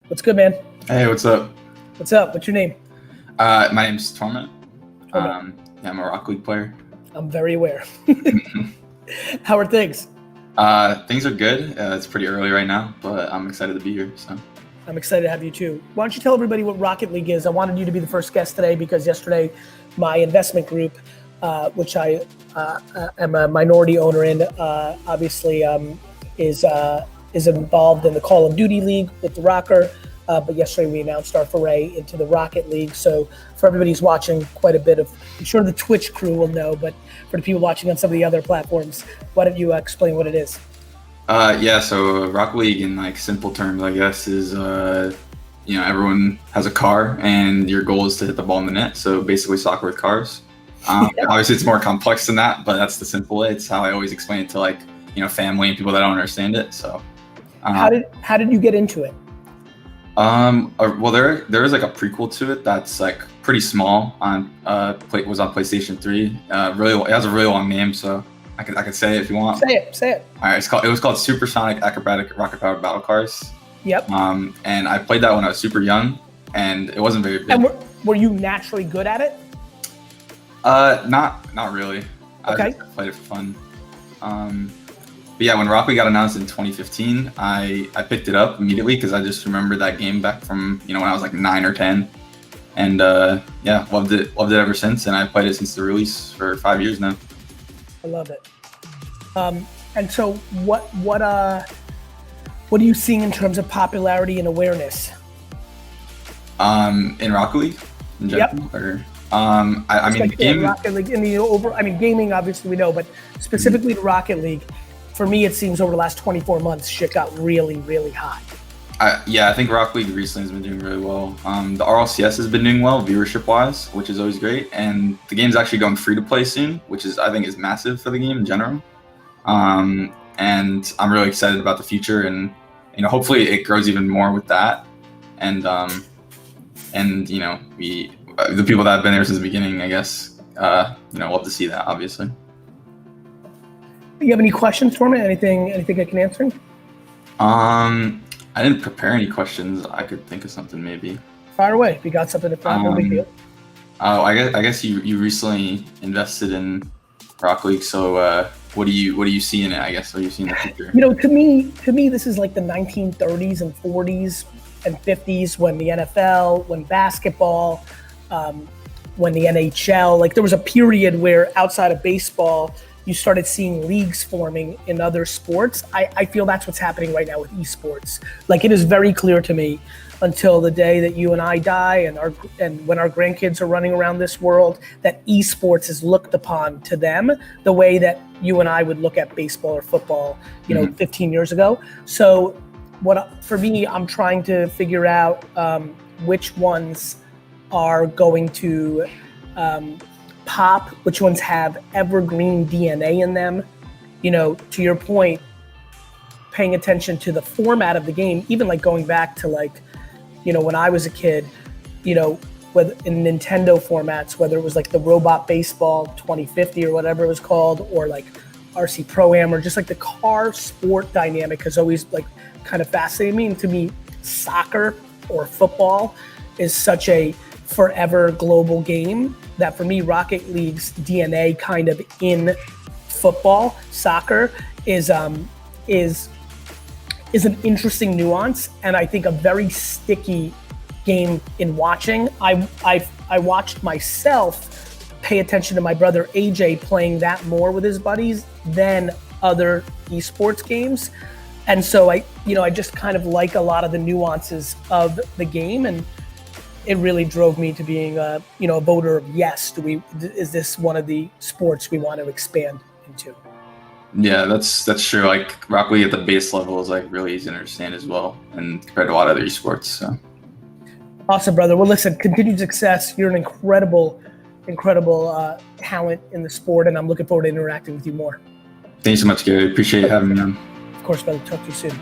What's good, man? Hey, what's up? What's up? What's your name? My name's Torment. Torment. Yeah, I'm a Rock League player. I'm very aware. How are things? Things are good. It's pretty early right now, but I'm excited to be here. So, I'm excited to have you too. Why don't you tell everybody what Rocket League is? I wanted you to be the first guest today because yesterday my investment group, which I am a minority owner in, obviously is involved in the Call of Duty League with the Rocker. But yesterday we announced our foray into the Rocket League. So for everybody who's watching, quite a bit of, I'm sure the Twitch crew will know, but for the people watching on some of the other platforms, why don't you explain what it is? yeah, so Rock League in like simple terms, I guess, is everyone has a car and your goal is to hit the ball in the net. So basically soccer with cars. Obviously it's more complex than that, but that's the simple way. It's how I always explain it to family and people that don't understand it. So how did you get into it? Well, there is like a prequel to it that's like pretty small on was on PlayStation 3. It has a really long name, so I could say it if you want. Say it. All right, it was called Supersonic Acrobatic Rocket Powered Battle Cars. Yep. And I played that when I was super young, and it wasn't very big. And were you naturally good at it? Not really. Okay. I just played it for fun. But yeah, when Rock League got announced in 2015, I picked it up immediately because I just remember that game back from when I was like 9 or 10, and yeah, loved it ever since. And I played it since the release for 5 years now. I love it. And so what are you seeing in terms of popularity and awareness? In Rocket League, in general, Yep. or I mean, like game. Rocket League in the gaming obviously we know, but specifically the Rocket League. For me, it seems over the last 24 months, shit got really, really hot. I think Rock League recently has been doing really well. The RLCS has been doing well viewership-wise, which is always great. And the game's actually going free to play soon, which I think is massive for the game in general. And I'm really excited about the future, and hopefully it grows even more with that. And the people that have been there since the beginning, I guess, love to see that, obviously. You have any questions for me? Anything I can answer? I didn't prepare any questions. I could think of something maybe. Fire away. If you got something to throw, no big deal. Oh, I guess you recently invested in Rock League. So what do you see in it? I guess what do you see in the future? To me, this is like the 1930s and 40s and 50s when the NFL, when basketball, when the NHL, like there was a period where outside of baseball, you started seeing leagues forming in other sports. I feel that's what's happening right now with esports. Like it is very clear to me until the day that you and I die and when our grandkids are running around this world, that esports is looked upon to them the way that you and I would look at baseball or football, 15 years ago. So for me, I'm trying to figure out which ones are going to pop, which ones have evergreen DNA in them. To your point, paying attention to the format of the game, even like going back to when I was a kid, whether in Nintendo formats, whether it was like the Robot Baseball 2050 or whatever it was called, or like RC Pro-Am, or just like the car sport dynamic has always like kind of fascinated me. And to me, soccer or football is such a forever global game that for me, Rocket League's DNA kind of in football, soccer is an interesting nuance, and I think a very sticky game in watching. I watched myself pay attention to my brother AJ playing that more with his buddies than other esports games, and so I just kind of like a lot of the nuances of the game, and it really drove me to being a voter of yes. Is this one of the sports we want to expand into? Yeah, that's true. Like Rock League at the base level is like really easy to understand as well, and compared to a lot of other esports. So awesome, brother. Well, listen, continued success. You're an incredible talent in the sport, and I'm looking forward to interacting with you more. Thanks so much, Gary. Appreciate you having me on. Of course, brother. Talk to you soon.